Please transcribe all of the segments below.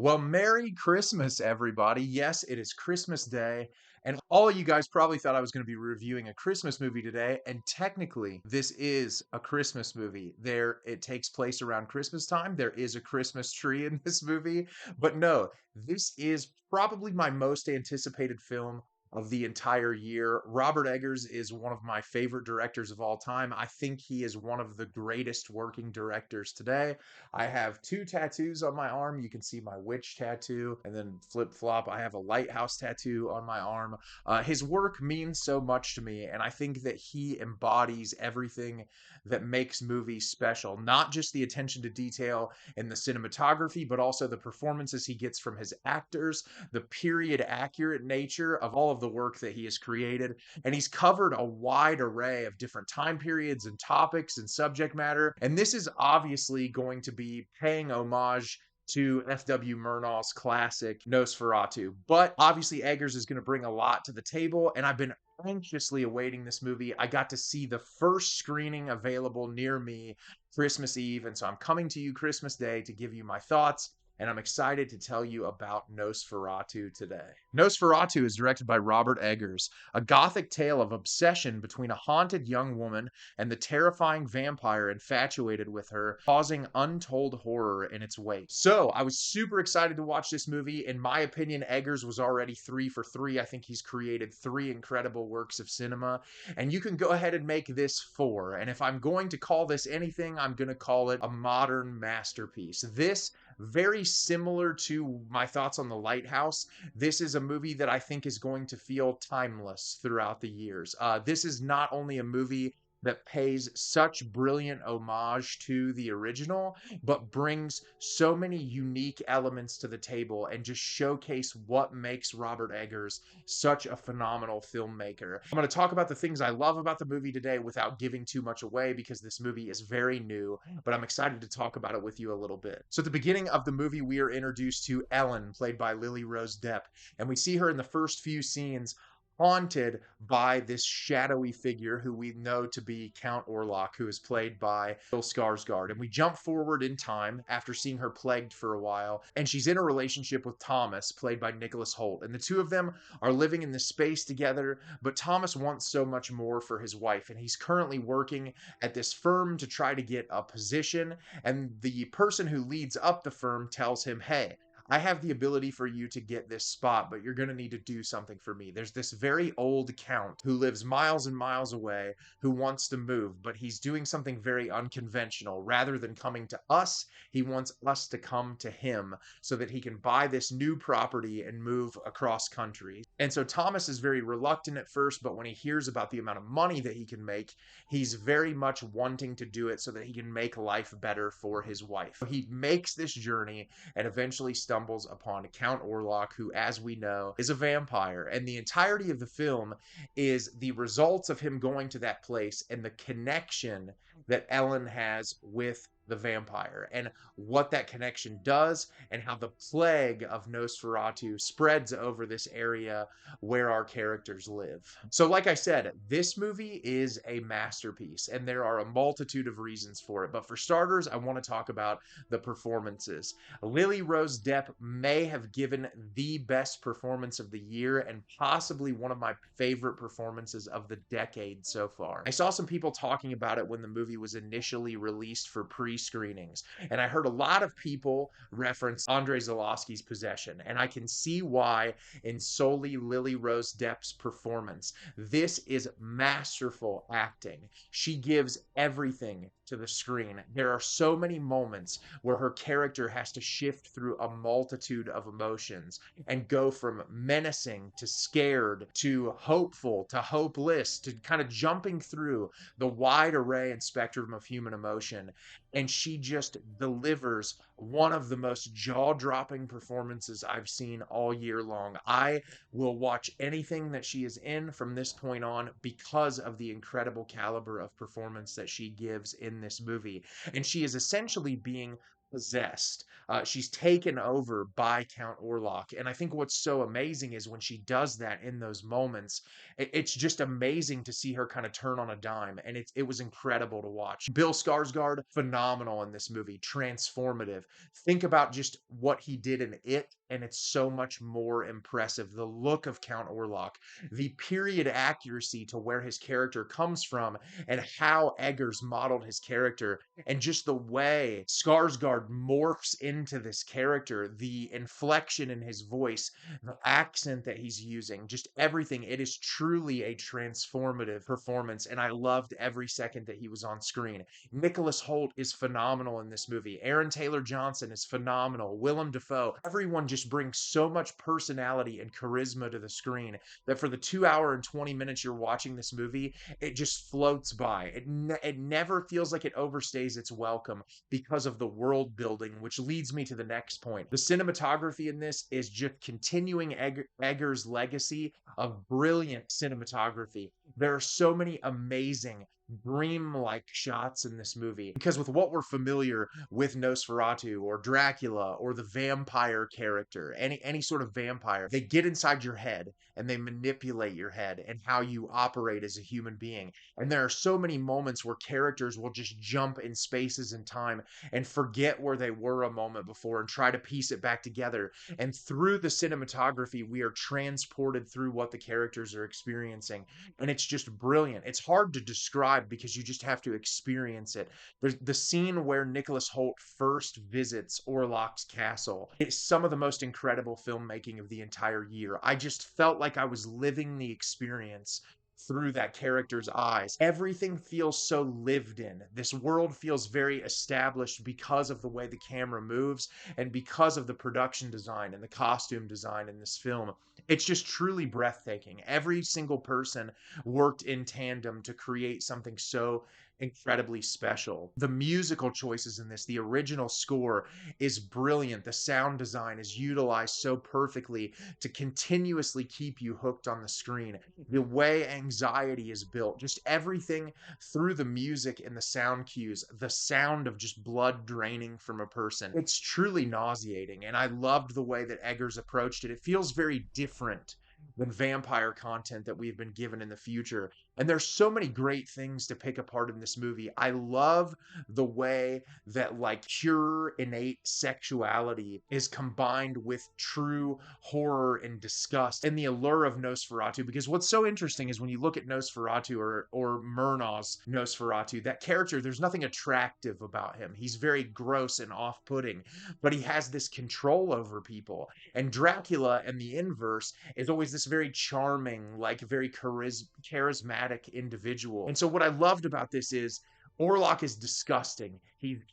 Well, Merry Christmas, everybody. Yes, it is Christmas Day, and all of you guys probably thought I was going to be reviewing a Christmas movie today, and technically, this is a Christmas movie. It takes place around Christmas time. There is a Christmas tree in this movie, but no, this is probably my most anticipated film of the entire year. Robert Eggers is one of my favorite directors of all time. I think he is one of the greatest working directors today. I have two tattoos on my arm. You can see my witch tattoo, and then flip flop, I have a lighthouse tattoo on my arm. His work means so much to me, and I think that he embodies everything that makes movies special. Not just the attention to detail in the cinematography, but also the performances he gets from his actors, the period accurate nature of all of the work that he has created. And he's covered a wide array of different time periods and topics and subject matter. And this is obviously going to be paying homage to F.W. Murnau's classic Nosferatu. But obviously, Eggers is going to bring a lot to the table, and I've been anxiously awaiting this movie. I got to see the first screening available near me Christmas Eve, and so I'm coming to you Christmas Day to give you my thoughts, and I'm excited to tell you about Nosferatu today. Nosferatu is directed by Robert Eggers, a gothic tale of obsession between a haunted young woman and the terrifying vampire infatuated with her, causing untold horror in its wake. So, I was super excited to watch this movie. In my opinion, Eggers was already 3 for 3. I think he's created 3 incredible works of cinema, and you can go ahead and make this 4. And if I'm going to call this anything, I'm going to call it a modern masterpiece. This, very similar to my thoughts on The Lighthouse, this is a movie that I think is going to feel timeless throughout the years. This is not only a movie that pays such brilliant homage to the original, but brings so many unique elements to the table and just showcase what makes Robert Eggers such a phenomenal filmmaker. I'm going to talk about the things I love about the movie today without giving too much away because this movie is very new, but I'm excited to talk about it with you a little bit. So at the beginning of the movie, we are introduced to Ellen, played by Lily Rose Depp, and we see her in the first few scenes haunted by this shadowy figure who we know to be Count Orlok, who is played by Bill Skarsgård. And we jump forward in time after seeing her plagued for a while, and she's in a relationship with Thomas, played by Nicholas Hoult. And the two of them are living in this space together, but Thomas wants so much more for his wife, and he's currently working at this firm to try to get a position. And the person who leads up the firm tells him, hey, I have the ability for you to get this spot, but you're going to need to do something for me. There's this very old count who lives miles and miles away who wants to move, but he's doing something very unconventional. Rather than coming to us, he wants us to come to him so that he can buy this new property and move across country. And so Thomas is very reluctant at first, but when he hears about the amount of money that he can make, he's very much wanting to do it so that he can make life better for his wife. He makes this journey and eventually stumbles upon Count Orlok, who, as we know, is a vampire. And the entirety of the film is the results of him going to that place and the connection that Ellen has with the vampire and what that connection does and how the plague of Nosferatu spreads over this area where our characters live. So like I said, this movie is a masterpiece and there are a multitude of reasons for it. But for starters, I want to talk about the performances. Lily Rose Depp may have given the best performance of the year and possibly one of my favorite performances of the decade so far. I saw some people talking about it when the movie was initially released for pre-screenings, and I heard a lot of people reference Andrei Zulawski's Possession, and I can see why in solely Lily Rose Depp's performance. This is masterful acting. She gives everything to the screen. There are so many moments where her character has to shift through a multitude of emotions and go from menacing to scared to hopeful to hopeless to kind of jumping through the wide array and spectrum of human emotion. And she just delivers one of the most jaw-dropping performances I've seen all year long. I will watch anything that she is in from this point on because of the incredible caliber of performance that she gives in this movie. And she is essentially being possessed. She's taken over by Count Orlok. And I think what's so amazing is when she does that in those moments, it's just amazing to see her kind of turn on a dime. And it was incredible to watch. Bill Skarsgård, phenomenal in this movie, transformative. Think about just what he did in it, and it's so much more impressive. The look of Count Orlok, the period accuracy to where his character comes from, and how Eggers modeled his character, and just the way Skarsgård morphs into this character, the inflection in his voice, the accent that he's using, just everything. It is truly a transformative performance, and I loved every second that he was on screen. Nicholas Hoult is phenomenal in this movie. Aaron Taylor Johnson is phenomenal. Willem Dafoe. Everyone just brings so much personality and charisma to the screen that for the 2 hour and 20 minutes you're watching this movie, it just floats by. It never feels like it overstays its welcome because of the world building, which leads me to the next point. The cinematography in this is just continuing Eggers' legacy of brilliant cinematography. There are so many amazing dream-like shots in this movie because with what we're familiar with Nosferatu or Dracula or the vampire character, any sort of vampire, they get inside your head and they manipulate your head and how you operate as a human being. And there are so many moments where characters will just jump in spaces and time and forget where they were a moment before and try to piece it back together. And through the cinematography, we are transported through what the characters are experiencing. And it's just brilliant. It's hard to describe because you just have to experience it. There's the scene where Nicholas Hoult first visits Orlok's castle. It's some of the most incredible filmmaking of the entire year. I just felt like I was living the experience through that character's eyes. Everything feels so lived in. This world feels very established because of the way the camera moves and because of the production design and the costume design in this film. It's just truly breathtaking. Every single person worked in tandem to create something so incredibly special. The musical choices in this, the original score is brilliant. The sound design is utilized so perfectly to continuously keep you hooked on the screen. The way anxiety is built, just everything through the music and the sound cues, the sound of just blood draining from a person. It's truly nauseating, and I loved the way that Eggers approached it. It feels very different than vampire content that we've been given in the future. And there's so many great things to pick apart in this movie. I love the way that like pure innate sexuality is combined with true horror and disgust and the allure of Nosferatu. Because what's so interesting is when you look at Nosferatu or Murnau's Nosferatu, that character, there's nothing attractive about him. He's very gross and off-putting, but he has this control over people. And Dracula and the inverse is always this very charming, like very charismatic individual. And so what I loved about this is Orlok is disgusting.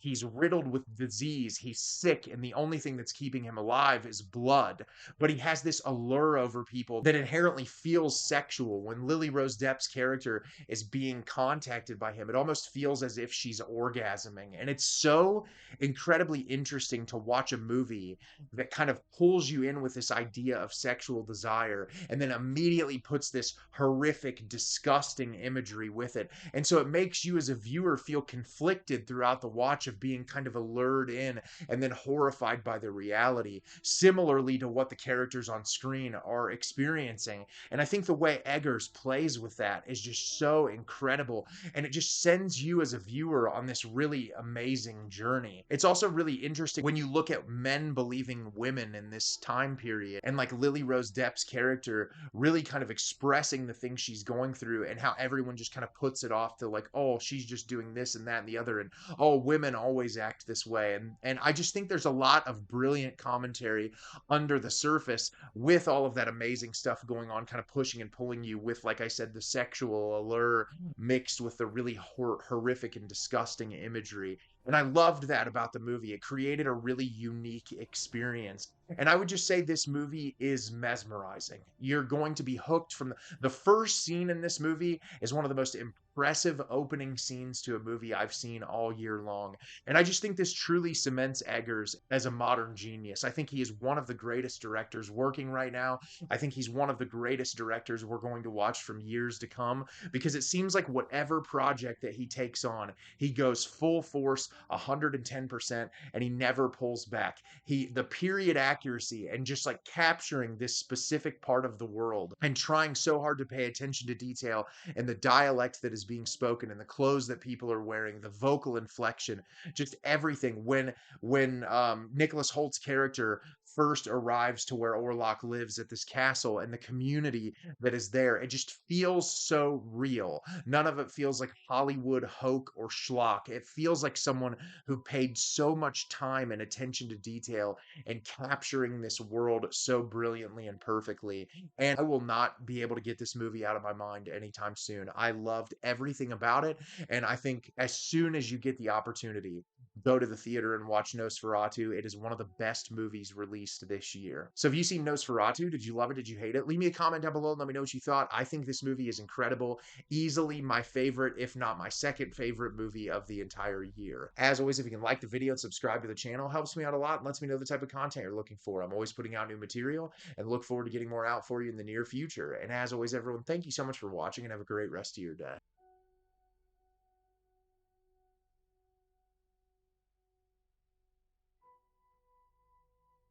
He's riddled with disease. He's sick, and the only thing that's keeping him alive is blood. But he has this allure over people that inherently feels sexual. When Lily Rose Depp's character is being contacted by him, it almost feels as if she's orgasming. And it's so incredibly interesting to watch a movie that kind of pulls you in with this idea of sexual desire and then immediately puts this horrific, disgusting imagery with it. And so it makes you as a viewer feel conflicted throughout the watch of being kind of allured in and then horrified by the reality, similarly to what the characters on screen are experiencing. And I think the way Eggers plays with that is just so incredible, and it just sends you as a viewer on this really amazing journey. It's also really interesting when you look at men believing women in this time period, and like Lily Rose Depp's character really kind of expressing the things she's going through and how everyone just kind of puts it off to like, oh, she's just doing this and that and the other, and oh, women always act this way. And I just think there's a lot of brilliant commentary under the surface with all of that amazing stuff going on, kind of pushing and pulling you with, like I said, the sexual allure mixed with the really horrific and disgusting imagery. And I loved that about the movie. It created a really unique experience. And I would just say this movie is mesmerizing. You're going to be hooked from the first scene in this movie is one of the most impressive opening scenes to a movie I've seen all year long. And I just think this truly cements Eggers as a modern genius. I think he is one of the greatest directors working right now. I think he's one of the greatest directors we're going to watch from years to come, because it seems like whatever project that he takes on, he goes full force, 110%, and he never pulls back. The period accuracy and just like capturing this specific part of the world and trying so hard to pay attention to detail and the dialect that is being spoken and the clothes that people are wearing, the vocal inflection, just everything. When Nicholas Holt's character first arrives to where Orlok lives at this castle and the community that is there, it just feels so real. None of it feels like Hollywood hoke or schlock. It feels like someone who paid so much time and attention to detail and capturing this world so brilliantly and perfectly. And I will not be able to get this movie out of my mind anytime soon. I loved everything about it. And I think as soon as you get the opportunity, go to the theater and watch Nosferatu. It is one of the best movies released this year. So have you seen Nosferatu? Did you love it? Did you hate it? Leave me a comment down below and let me know what you thought. I think this movie is incredible. Easily my favorite, if not my second favorite movie of the entire year. As always, if you can like the video and subscribe to the channel, helps me out a lot and lets me know the type of content you're looking for. I'm always putting out new material and look forward to getting more out for you in the near future. And as always, everyone, thank you so much for watching and have a great rest of your day.